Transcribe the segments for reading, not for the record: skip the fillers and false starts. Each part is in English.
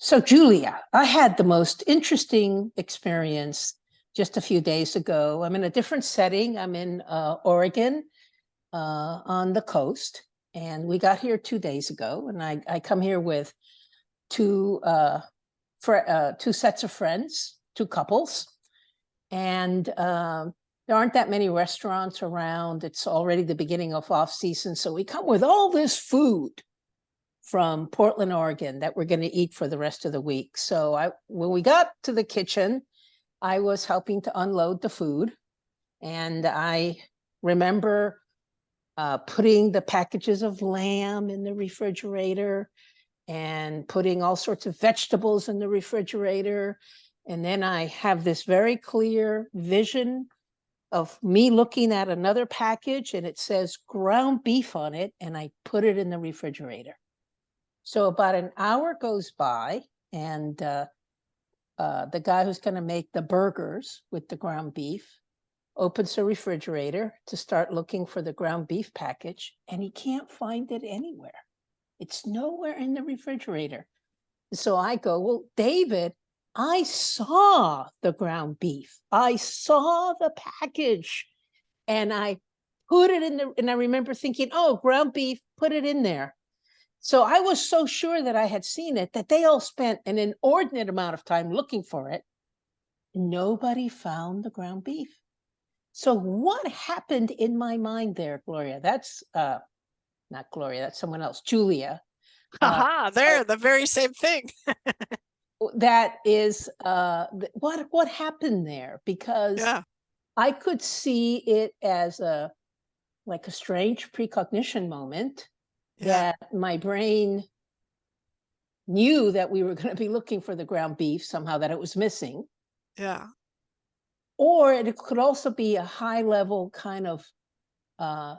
So, Julia, I had the most interesting experience just a few days ago. I'm in a different setting. I'm in Oregon on the coast, and we got here 2 days ago. And I come here with two two sets of friends, two couples, and there aren't that many restaurants around. It's already the beginning of off season, so we come with all this food from Portland, Oregon, that we're going to eat for the rest of the week. So when we got to the kitchen, I was helping to unload the food, and I remember putting the packages of lamb in the refrigerator and putting all sorts of vegetables in the refrigerator. And then I have this very clear vision of me looking at another package, and it says ground beef on it, and I put it in the refrigerator. So about an hour goes by, and the guy who's going to make the burgers with the ground beef opens the refrigerator to start looking for the ground beef package, and he can't find it anywhere. It's nowhere in the refrigerator. So I go, well, David, I saw the ground beef. I saw the package, and I put it in the, and I remember thinking, oh, ground beef, put it in there. So I was so sure that I had seen it that they all spent an inordinate amount of time looking for it. Nobody found the ground beef. So what happened in my mind there, Gloria? That's not Gloria, that's someone else, Julia. Haha, they're the very same thing. That is what happened there, because Yeah. I could see it as a strange precognition moment. Yeah. That my brain knew that we were going to be looking for the ground beef somehow, that it was missing. Yeah. Or it could also be a high level kind of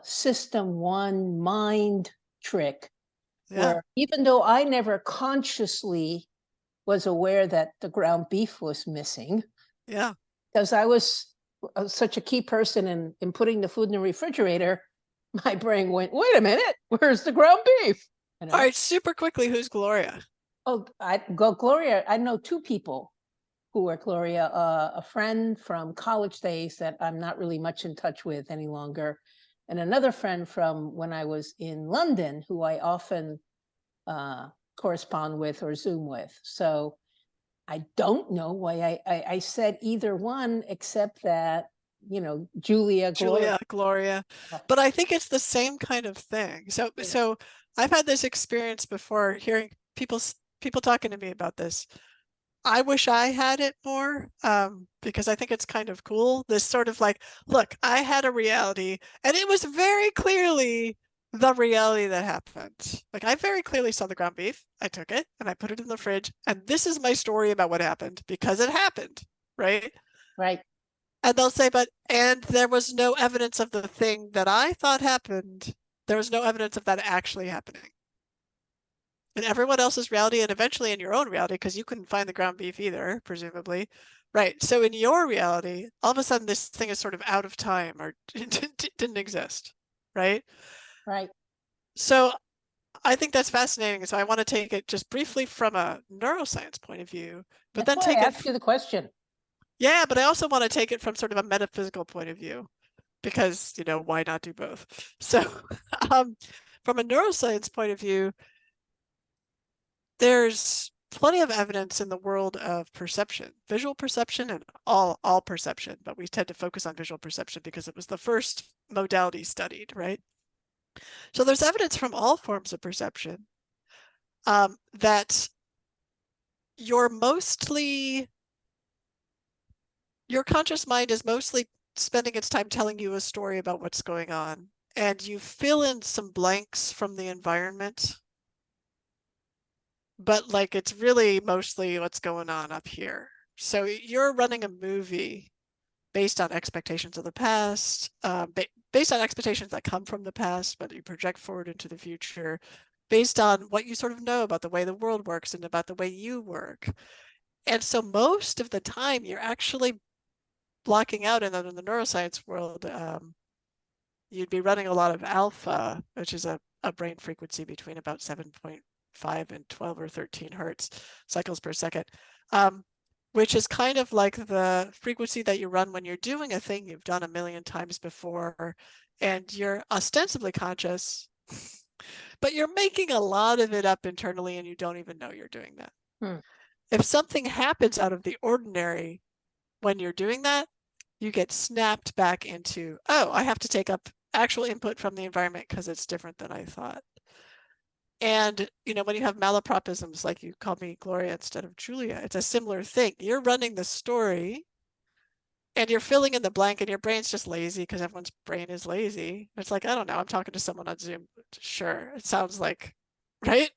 system one mind trick, Yeah. where even though I never consciously was aware that the ground beef was missing, Yeah. because I was such a key person in putting the food in the refrigerator, my brain went, wait a minute, where's the ground beef? You know? All right, super quickly, who's Gloria? Oh, Gloria, I know two people who are Gloria, a friend from college days that I'm not really much in touch with any longer, and another friend from when I was in London who I often correspond with or Zoom with. So I don't know why I said either one, except that, Julia, Gloria. Gloria. But I think it's the same kind of thing. So I've had this experience before, hearing people talking to me about this. I wish I had it more, because I think it's kind of cool. This sort of like, look, I had a reality, and it was very clearly the reality that happened. Like, I very clearly saw the ground beef. I took it and I put it in the fridge, and this is my story about what happened because it happened, right? Right. And they'll say, and there was no evidence of the thing that I thought happened. There was no evidence of that actually happening. In everyone else's reality, and eventually in your own reality, because you couldn't find the ground beef either, presumably. Right. So in your reality, all of a sudden this thing is sort of out of time, or didn't exist. Right. Right. So I think that's fascinating. So I want to take it just briefly from a neuroscience point of view, but That's then why I asked you the question. Yeah, but I also want to take it from sort of a metaphysical point of view, because, why not do both? So from a neuroscience point of view, there's plenty of evidence in the world of perception, visual perception, and all perception, but we tend to focus on visual perception because it was the first modality studied, right? So there's evidence from all forms of perception that your conscious mind is mostly spending its time telling you a story about what's going on, and you fill in some blanks from the environment, but like it's really mostly what's going on up here. So you're running a movie based on expectations of the past, based on expectations that come from the past, but you project forward into the future, based on what you sort of know about the way the world works and about the way you work. And so most of the time you're actually blocking out, and then in the neuroscience world, you'd be running a lot of alpha, which is a brain frequency between about 7.1 5 and 12 or 13 hertz cycles per second, which is kind of like the frequency that you run when you're doing a thing you've done a million times before, and you're ostensibly conscious, but you're making a lot of it up internally and you don't even know you're doing that. If something happens out of the ordinary when you're doing that, you get snapped back into, oh, I have to take up actual input from the environment because it's different than I thought. And, you know, when you have malapropisms, like you called me Gloria instead of Julia, it's a similar thing. You're running the story and you're filling in the blank and your brain's just lazy because everyone's brain is lazy. It's like, I don't know, I'm talking to someone on Zoom. Sure, it sounds like, right?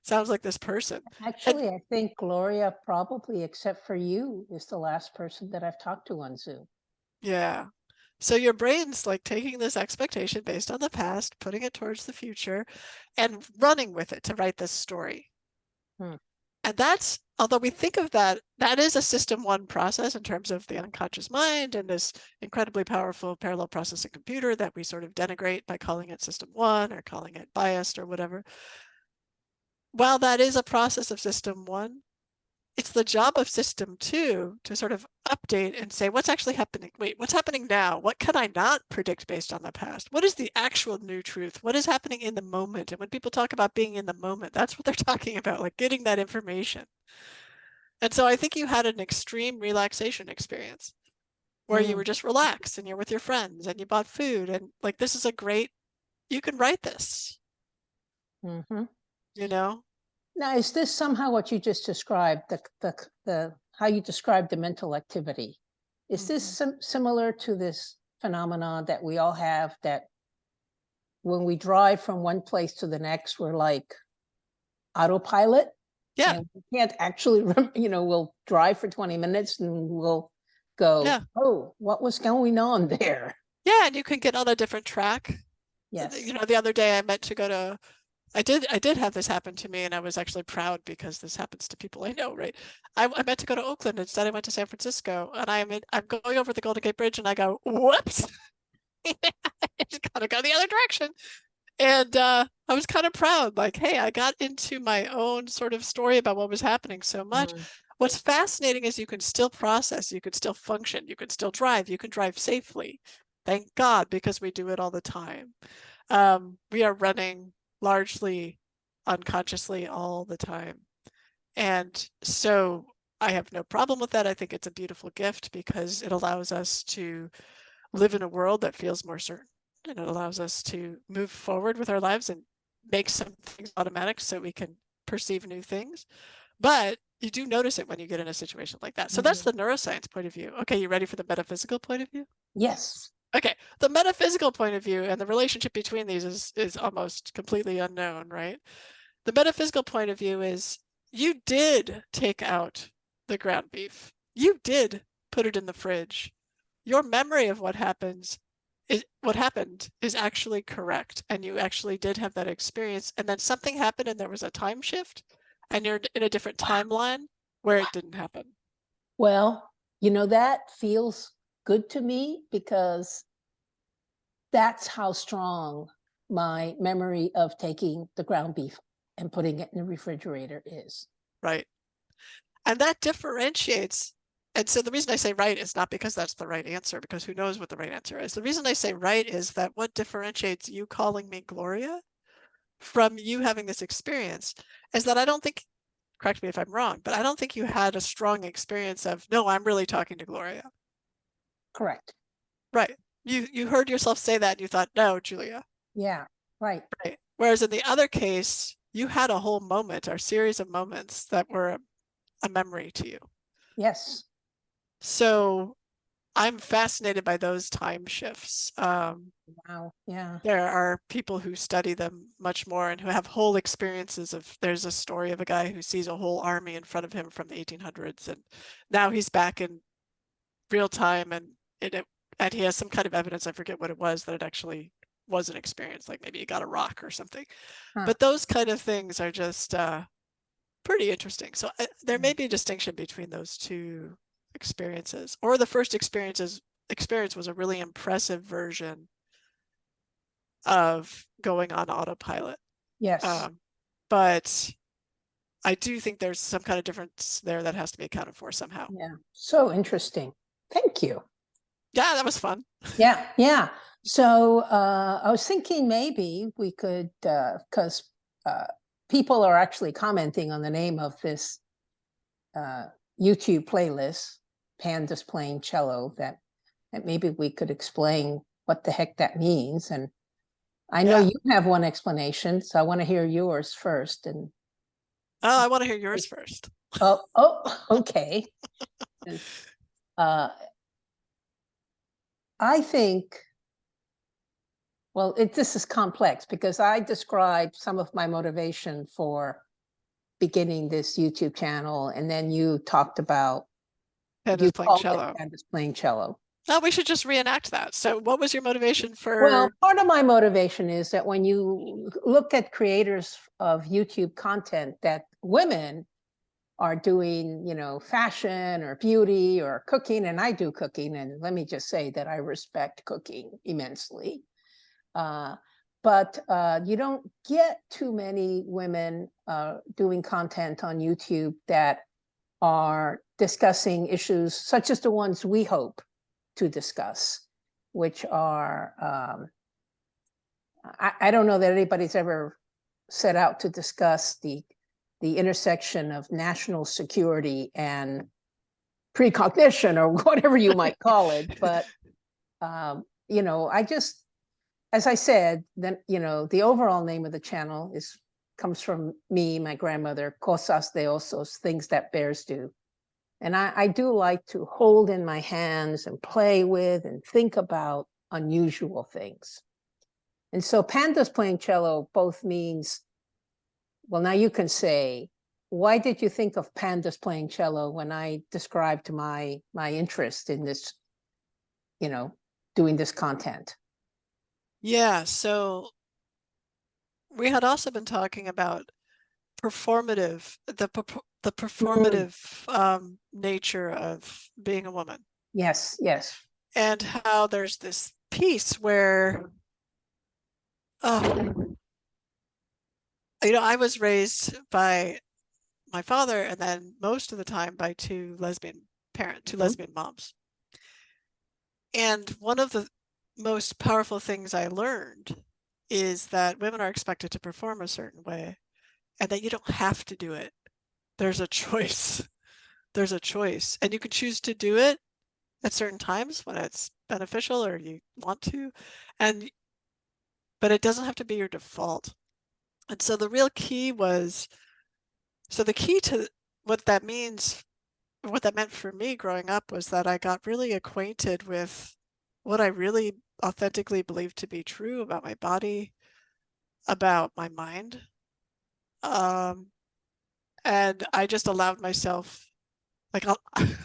Sounds like this person. Actually, I think Gloria probably, except for you, is the last person that I've talked to on Zoom. Yeah. So your brain's like taking this expectation based on the past, putting it towards the future, and running with it to write this story. And that's, although we think of that, that is a system one process in terms of the unconscious mind and this incredibly powerful parallel processing computer that we sort of denigrate by calling it system one or calling it biased or whatever. While that is a process of system one, it's the job of system two to sort of update and say, what's actually happening? Wait, what's happening now? What can I not predict based on the past? What is the actual new truth? What is happening in the moment? And when people talk about being in the moment, that's what they're talking about, like getting that information. And so I think you had an extreme relaxation experience where you were just relaxed and you're with your friends and you bought food and like, this is a great, you can write this, you know? Now, is this somehow what you just described, the how you described the mental activity? Is this similar to this phenomenon that we all have, that when we drive from one place to the next, we're like autopilot? Yeah. And we can't actually, you know, we'll drive for 20 minutes and we'll go, oh, what was going on there? Yeah, and you can get on a different track. Yes. You know, the other day I meant to go to, I did have this happen to me and I was actually proud because this happens to people I know, right? I meant to go to Oakland, instead I went to San Francisco, and I'm going over the Golden Gate Bridge and I go, whoops. I just gotta go the other direction. And I was kind of proud, like, hey, I got into my own sort of story about what was happening so much. What's fascinating is you can still process, you can still function, you can still drive, you can drive safely. Thank God, because we do it all the time. We are running largely unconsciously all the time. And so I have no problem with that. I think it's a beautiful gift because it allows us to live in a world that feels more certain, and it allows us to move forward with our lives and make some things automatic so we can perceive new things. But you do notice it when you get in a situation like that. So that's the neuroscience point of view. Okay, you ready for the metaphysical point of view? Yes. Okay, the metaphysical point of view and the relationship between these is almost completely unknown, right? The metaphysical point of view is you did take out the ground beef. You did put it in the fridge. Your memory of what happened is actually correct, and you actually did have that experience. And then something happened and there was a time shift and you're in a different timeline where it didn't happen. Well, you know, that feels good to me because that's how strong my memory of taking the ground beef and putting it in the refrigerator is. Right. And that differentiates. And so the reason I say right is not because that's the right answer, because who knows what the right answer is. The reason I say right is that what differentiates you calling me Gloria from you having this experience is that I don't think, correct me if I'm wrong, but I don't think you had a strong experience of, no, I'm really talking to Gloria. Correct. Right. You heard yourself say that and you thought, no, Julia. Yeah, right. Right. Whereas in the other case, you had a whole moment or series of moments that were a memory to you. Yes. So I'm fascinated by those time shifts. Wow. Yeah. There are people who study them much more and who have whole experiences of, there's a story of a guy who sees a whole army in front of him from the 1800s. And now he's back in real time and he has some kind of evidence, I forget what it was, that it actually was an experience, like maybe he got a rock or something. But those kind of things are just pretty interesting. So there may be a distinction between those two experiences, or the first experience was a really impressive version of going on autopilot. Yes. but I do think there's some kind of difference there that has to be accounted for somehow. Yeah, so interesting. Thank you. Yeah, that was fun. Yeah, yeah. So I was thinking maybe we could, because people are actually commenting on the name of this YouTube playlist, Pandas Playing Cello, that maybe we could explain what the heck that means. And I know Yeah. you have one explanation, so I want to hear yours first. And Oh, I want to hear yours first. okay. I think, well, this is complex because I described some of my motivation for beginning this YouTube channel, and then you talked about, you Pandas playing called it cello. Pandas Playing Cello. Oh, we should just reenact that. So what was your motivation Well, for? part of my motivation is that when you look at creators of YouTube content, that women are doing, fashion or beauty or cooking, and I do cooking, and let me just say that I respect cooking immensely. But you don't get too many women doing content on YouTube that are discussing issues such as the ones we hope to discuss, which are, I don't know that anybody's ever set out to discuss the intersection of national security and precognition or whatever you might call it. But, I just, as I said, then, the overall name of the channel comes from me, my grandmother, cosas de osos, things that bears do. And I do like to hold in my hands and play with and think about unusual things. And so Pandas Playing Cello both means, well, now you can say, why did you think of Pandas Playing Cello when I described my interest in this, doing this content? Yeah, so we had also been talking about the performative nature of being a woman. Yes, yes. And how there's this piece where, I was raised by my father, and then most of the time by two lesbian moms. And one of the most powerful things I learned is that women are expected to perform a certain way and that you don't have to do it. There's a choice. There's a choice. And you can choose to do it at certain times when it's beneficial or you want to. But it doesn't have to be your default. And so the real key was, the key to what that means, what that meant for me growing up was that I got really acquainted with what I really authentically believed to be true about my body, about my mind. And I just allowed myself, like when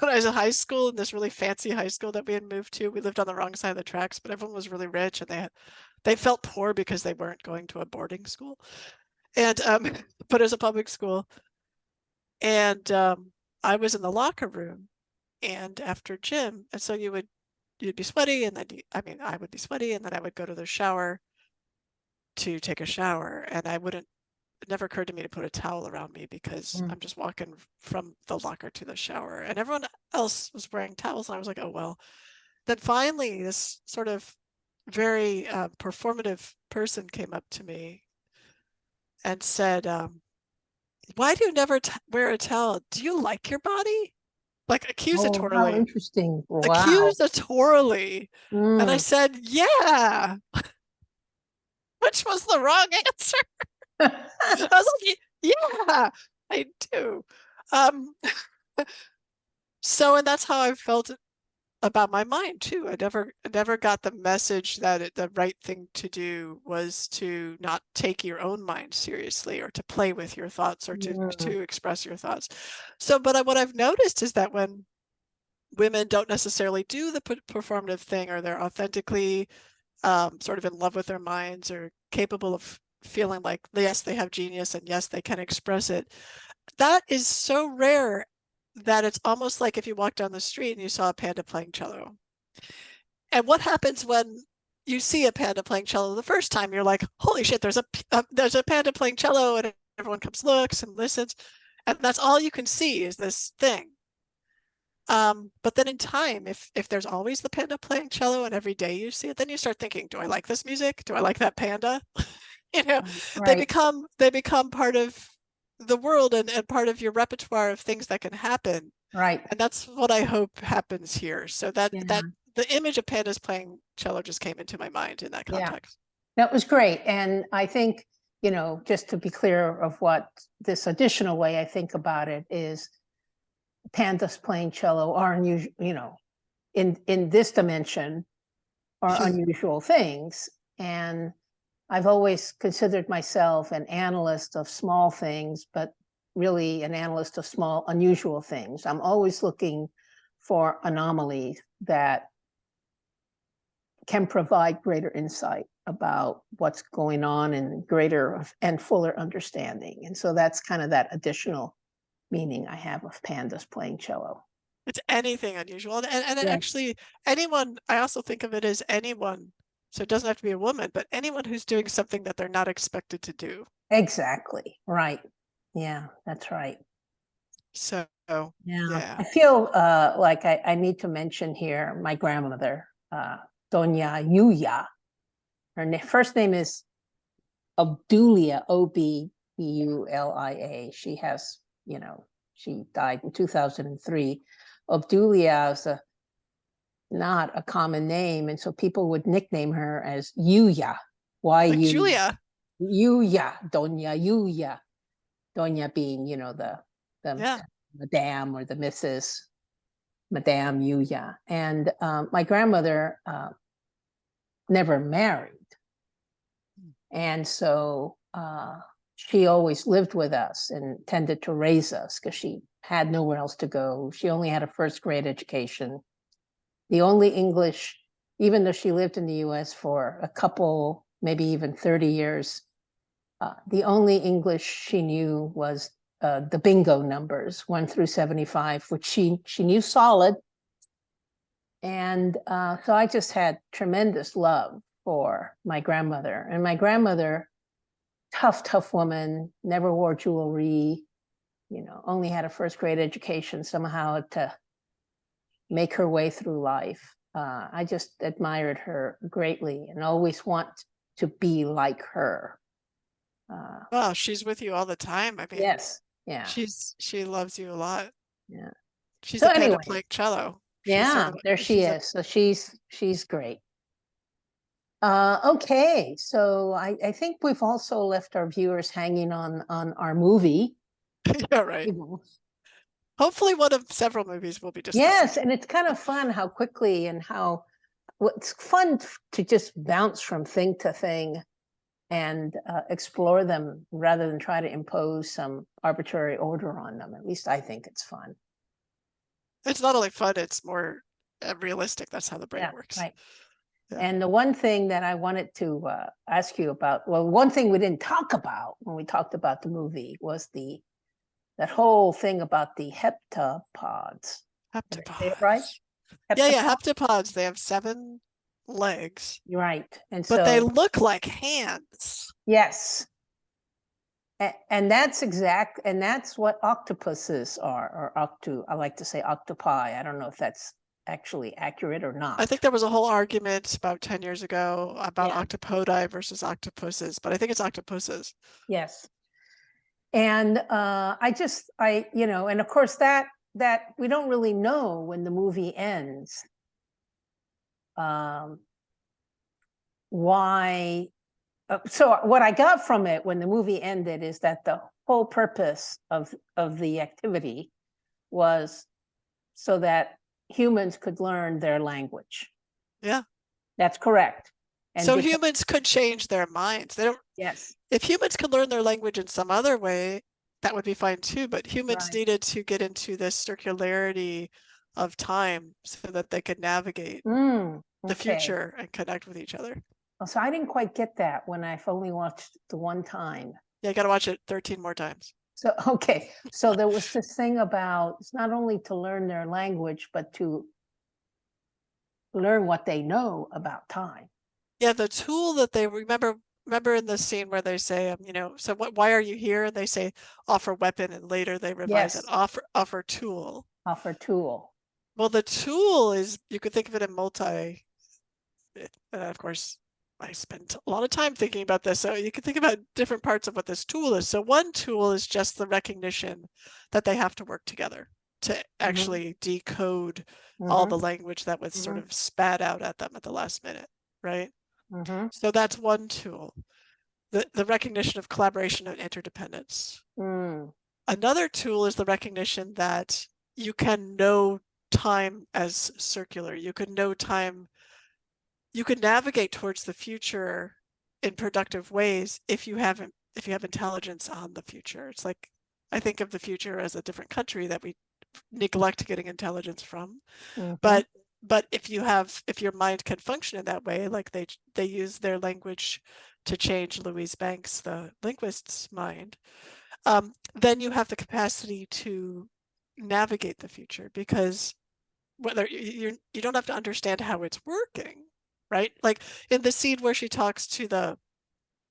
I was in high school, in this really fancy high school that we had moved to, we lived on the wrong side of the tracks, but everyone was really rich and they felt poor because they weren't going to a boarding school. And but it was a public school. And I was in the locker room and after gym, and so you'd be sweaty, and then I would be sweaty, and then I would go to the shower to take a shower, and it never occurred to me to put a towel around me because I'm just walking from the locker to the shower, and everyone else was wearing towels, and I was like, oh well. Then finally this sort of very performative person came up to me and said, why do you never wear a towel? Do you like your body? Like Oh, how accusatorily. interesting. Wow. Accusatorily. And I Mm. said, yeah, which was the wrong answer. I was like, yeah, I do. And that's how I felt about my mind too. I never got the message that the right thing to do was to not take your own mind seriously or to play with your thoughts or to express your thoughts. But what I've noticed is that when women don't necessarily do the performative thing, or they're authentically sort of in love with their minds or capable of feeling like, yes, they have genius and yes, they can express it, that is so rare that it's almost like if you walk down the street and you saw a panda playing cello. And what happens when you see a panda playing cello the first time? You're like, holy shit, there's a panda playing cello and everyone comes, looks and listens, and that's all you can see is this thing. But then in time, if there's always the panda playing cello and every day you see it, then you start thinking, do I like this music? Do I like that panda? You know, they Right. become part of the world and part of your repertoire of things that can happen. Right. And that's what I hope happens here. So that Yeah. the image of pandas playing cello just came into my mind in that Yeah. context. That was great. And I think, you know, just to be clear of what this additional way I think about it is, pandas playing cello are unusual, you know, in this dimension are unusual things. And I've always considered myself an analyst of small things, but really an analyst of small, unusual things. I'm always looking for anomalies that can provide greater insight about what's going on and greater and fuller understanding. And so that's kind of that additional meaning I have of pandas playing cello. It's anything unusual. And Yeah. actually anyone, I also think of it as anyone, so it doesn't have to be a woman, but anyone who's doing something that they're not expected to do. Exactly. Right. Yeah, that's right. So Yeah. I feel like I need to mention here my grandmother, Doña Yuya. Her first name is Obdulia, Obbulia. She has, you know, she died in 2003. Obdulia is not a common name, and so people would nickname her as Yuya. like Y-U, Julia. Yuya, Doña Yuya. Doña being, you know, the Yeah. Madame or the Mrs. Madame Yuya. And my grandmother never married. And so she always lived with us and tended to raise us because she had nowhere else to go. She only had a first grade education. The only English, even though she lived in the US for a couple, maybe even 30 years, the only English she knew was the bingo numbers, 1 through 75, which she knew solid. And so I just had tremendous love for my grandmother. And my grandmother, tough woman, never wore jewelry, you know, only had a first grade education somehow to make her way through life. I just admired her greatly and always want to be like her. Well, she's with you all the time. I mean, Yes. Yeah. she loves you a lot. Yeah. She's So a panda anyway, playing cello. She's sort yeah, of there she is. So she's great. Okay, so I think we've also left our viewers hanging on our movie. yeah, right. Hopefully one of several movies we'll be discussing. Yes, and it's kind of fun how quickly and how it's fun to just bounce from thing to thing and explore them rather than try to impose some arbitrary order on them. At least I think it's fun. It's not only fun, it's more realistic. That's how the brain Yeah, works. right. Yeah. And the one thing that I wanted to ask you about, well, one thing we didn't talk about when we talked about the movie was that whole thing about the heptapods. Did I say it right? Heptapods. Yeah, Heptapods? heptapods. They have 7 legs, You're right. And but they so, look like hands. yes. And that's and that's what octopuses are, or I like to say octopi. I don't know if that's actually accurate or I not. think there was a whole argument about 10 years ago about Yeah. octopodi versus octopuses, but I think it's octopuses. Yes. And you know, and of course that we don't really know when the movie ends why. So what I got from it when the movie ended is that the whole purpose of the activity was so that humans could learn their language. Yeah. That's correct. And so humans could change their minds. They don't. Yes. If humans could learn their language in some other way, that would be fine too. But humans Right. needed to get into this circularity of time so that they could navigate the future and connect with each other. So I didn't quite get that when I've only watched the one time. Yeah, you got to watch it 13 more times. So, okay. So there was this thing about it's not only to learn their language, but to learn what they know about time. Yeah, the tool that they remember remember in the scene where they say, you know, so why are you here? And they say offer weapon, and later they revise it, Yes, offer tool. offer tool. Well, the tool is, you could think of it in of course, I spent a lot of time thinking about this. So you can think about different parts of what this tool is. So one tool is just the recognition that they have to work together to actually decode all the language that was sort of spat out at them at the last minute, right? So that's one tool, the recognition of collaboration and interdependence. Another tool is the recognition that you can know time as circular. You can know time, you can navigate towards the future in productive ways if you have intelligence on the future. It's like, I think of the future as a different country that we neglect getting intelligence from. But if your mind can function in that way, like they use their language to change Louise Banks, the linguist's mind, then you have the capacity to navigate the future, because whether you don't have to understand how it's working, right? Like in the scene where she talks to the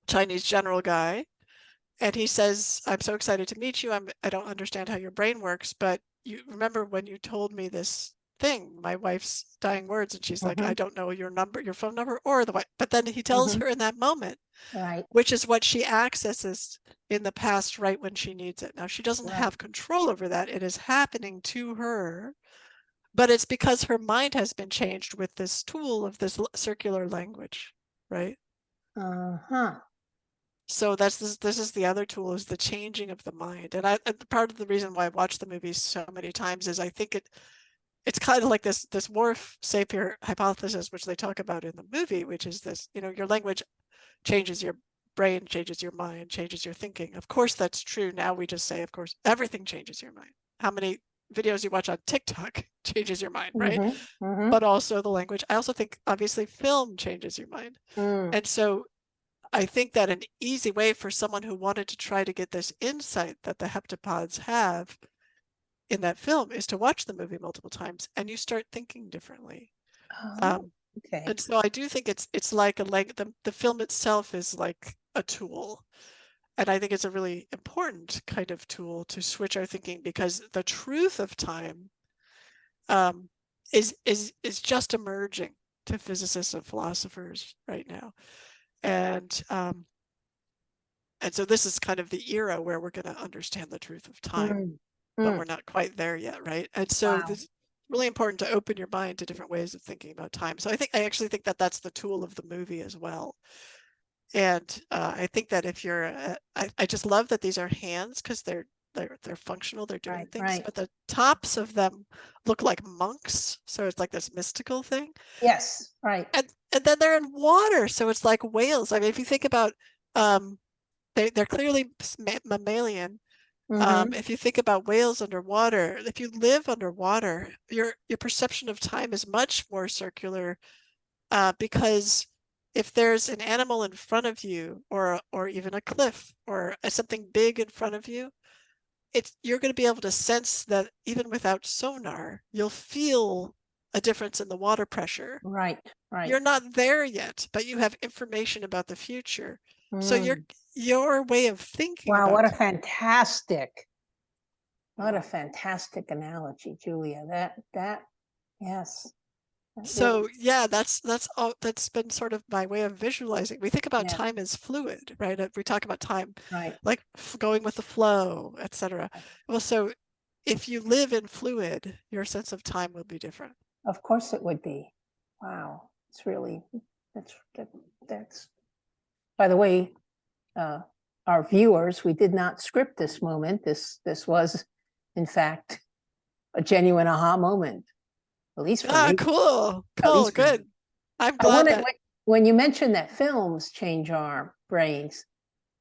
Chinese general guy, and he says, "I'm so excited to meet you. I don't understand how your brain works, but you remember when you told me this thing, my wife's dying words," and she's like, "I don't know your number, your phone number, or the wife." But then he tells her in that moment, Right. which is what she accesses in the past right when she needs it. Now she doesn't have control over that. It is happening to her, but it's because her mind has been changed with this tool of this circular language, right? So this is the other tool, is the changing of the mind. And part of the reason why I watched the movie so many times is I think it's kind of like this Whorf-Sapir hypothesis, which they talk about in the movie, which is this, you know, your language changes your brain, changes your mind, changes your thinking. Of course, that's true. Now we just say, of course, everything changes your mind. How many videos you watch on TikTok changes your mind, right? But also the language. I also think, obviously, film changes your mind. And so I think that an easy way for someone who wanted to try to get this insight that the heptapods have in that film is to watch the movie multiple times, and you start thinking differently. Okay. And so I do think it's like the film itself is like a tool. And I think it's a really important kind of tool to switch our thinking, because the truth of time is just emerging to physicists and philosophers right now. And so this is kind of the era where we're going to understand the truth of time, but we're not quite there yet, right? And so this is really important to open your mind to different ways of thinking about time. So I actually think that that's the tool of the movie as well. And I think that if you're, I just love that these are hands, because they're functional, they're doing things, but the tops of them look like monks. So it's like this mystical thing. Yes, right. And then they're in water. So it's like whales. I mean, if you think about, they're clearly mammalian. If you think about whales underwater, if you live underwater, your perception of time is much more circular, because if there's an animal in front of you, or even a cliff, or something big in front of you, you're going to be able to sense that even without sonar, you'll feel a difference in the water pressure. Right. You're not there yet, but you have information about the future. So your way of thinking Wow, about what a fantastic analogy, Julia. That yes. So yeah, that's all. That's been sort of my way of visualizing. We think about time as fluid, right? We talk about time like going with the flow, etc. Well, so if you live in fluid, your sense of time will be different. Of course it would be. Wow, it's really that's. By the way, our viewers, we did not script this moment. This was, in fact, a genuine aha moment. At least for me. Cool, good. I'm glad that when you mentioned that films change our brains,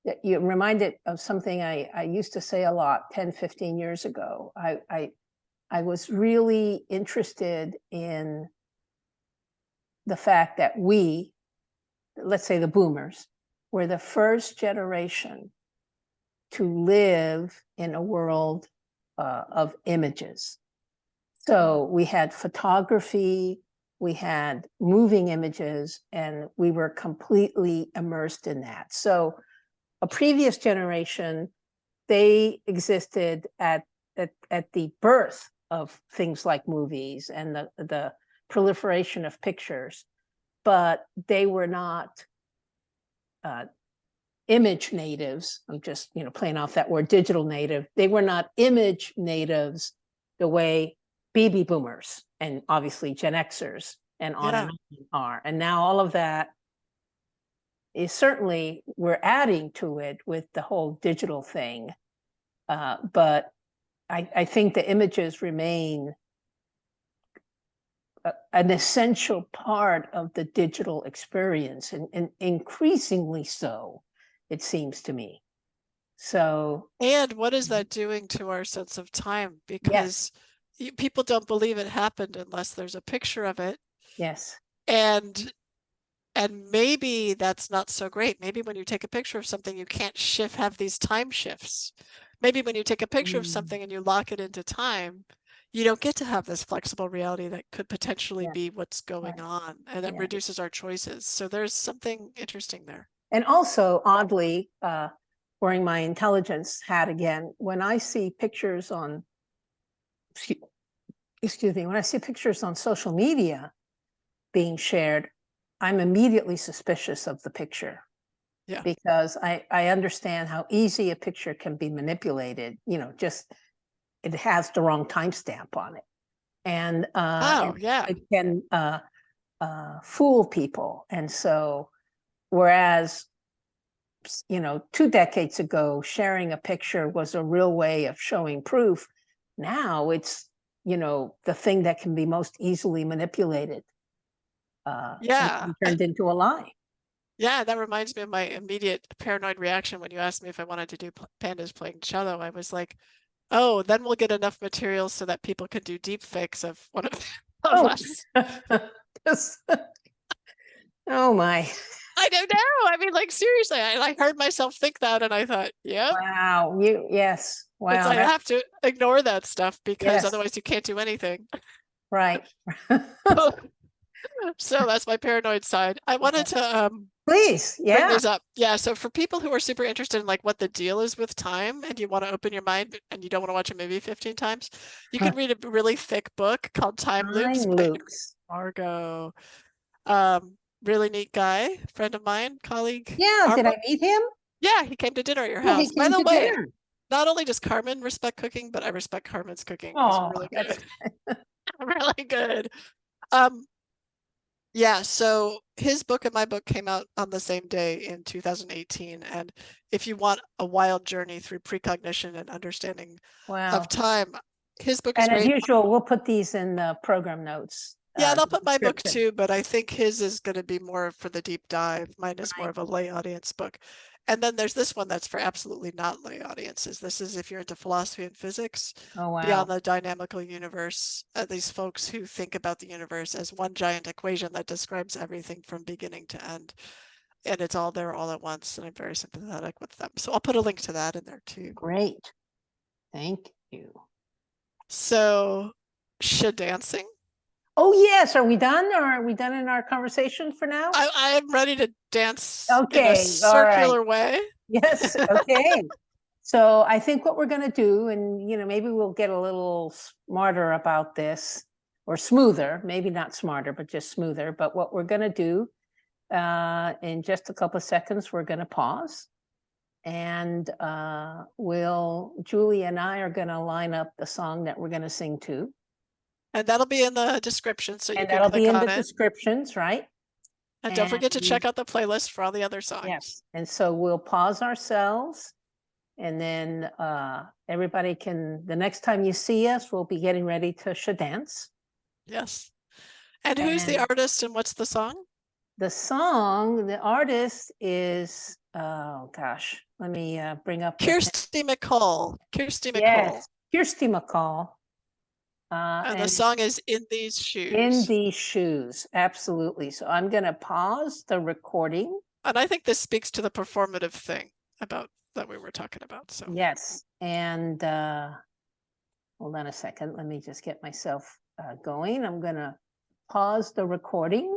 that you reminded of something I used to say a lot 10, 15 years ago. I was really interested in the fact that we, let's say the boomers, were the first generation to live in a world of images. So we had photography, we had moving images, and we were completely immersed in that. So a previous generation, they existed at the birth of things like movies and the proliferation of pictures, but they were not image natives. I'm just, playing off that word, digital native. They were not image natives the way baby boomers and obviously Gen Xers and on and on are. And now all of that is certainly, we're adding to it with the whole digital thing. But I think the images remain an essential part of the digital experience, and increasingly so, it seems to me. So, and what is that doing to our sense of time? Because people don't believe it happened unless there's a picture of it. Yes. And maybe that's not so great. Maybe when you take a picture of something, you can't have these time shifts. Maybe when you take a picture of something and you lock it into time, you don't get to have this flexible reality that could potentially be what's going on, and it reduces our choices. So there's something interesting there. And also, oddly, wearing my intelligence hat again, when I see pictures on, when I see pictures on social media being shared, I'm immediately suspicious of the picture. Yeah. Because I understand how easy a picture can be manipulated, just it has the wrong timestamp on it. And it can fool people. And so, whereas, 2 decades ago, sharing a picture was a real way of showing proof, now it's, the thing that can be most easily manipulated. And turned into a lie. Yeah, that reminds me of my immediate paranoid reaction when you asked me if I wanted to do Pandas playing cello. I was like, oh, then we'll get enough materials so that people can do deep fakes of one of us. Oh my. I don't know. I mean, like, seriously, I heard myself think that, and I thought, yep. Wow. Yes. Wow. It's like I have to ignore that stuff because otherwise you can't do anything. Right. So that's my paranoid side. I wanted to please bring these up. Yeah, so for people who are super interested in like what the deal is with time, and you want to open your mind and you don't want to watch a movie 15 times, you can read a really thick book called Time Loops by Margot. Really neat guy, friend of mine, colleague. Yeah, did I meet him? Yeah, he came to dinner at your house. By the way, not only does Carmen respect cooking, but I respect Carmen's cooking. It's really good. Really good. Yeah, so his book and my book came out on the same day in 2018. And if you want a wild journey through precognition and understanding of time, his book is great. And as usual, we'll put these in the program notes. Yeah, and I'll put my book too, but I think his is going to be more for the deep dive. Mine is more of a lay audience book. And then there's this one that's for absolutely not lay audiences. This is if you're into philosophy and physics, beyond the dynamical universe, these folks who think about the universe as one giant equation that describes everything from beginning to end. And it's all there all at once. And I'm very sympathetic with them. So I'll put a link to that in there too. Great. Thank you. So, dancing. Oh, yes. Are we done? Or are we done in our conversation for now? I am ready to dance in a circular way. Yes. Okay. So I think what we're going to do, and, maybe we'll get a little smarter about this, or smoother, maybe not smarter, but just smoother. But what we're going to do in just a couple of seconds, we're going to pause. And Julie and I are going to line up the song that we're going to sing to. And that'll be in the description, so you can click on it. And that'll be in the descriptions, right? And don't forget to check out the playlist for all the other songs. Yes. And so we'll pause ourselves, and then everybody can, the next time you see us, we'll be getting ready to dance. Yes. And who's the artist and what's the song? The artist is, oh gosh, let me bring up. Kirsty McColl. Kirsty McColl. Yes, Kirsty McColl. And the song is In These Shoes. In These Shoes, absolutely. So I'm going to pause the recording. And I think this speaks to the performative thing about that we were talking about. So yes. And hold on a second. Let me just get myself going. I'm going to pause the recording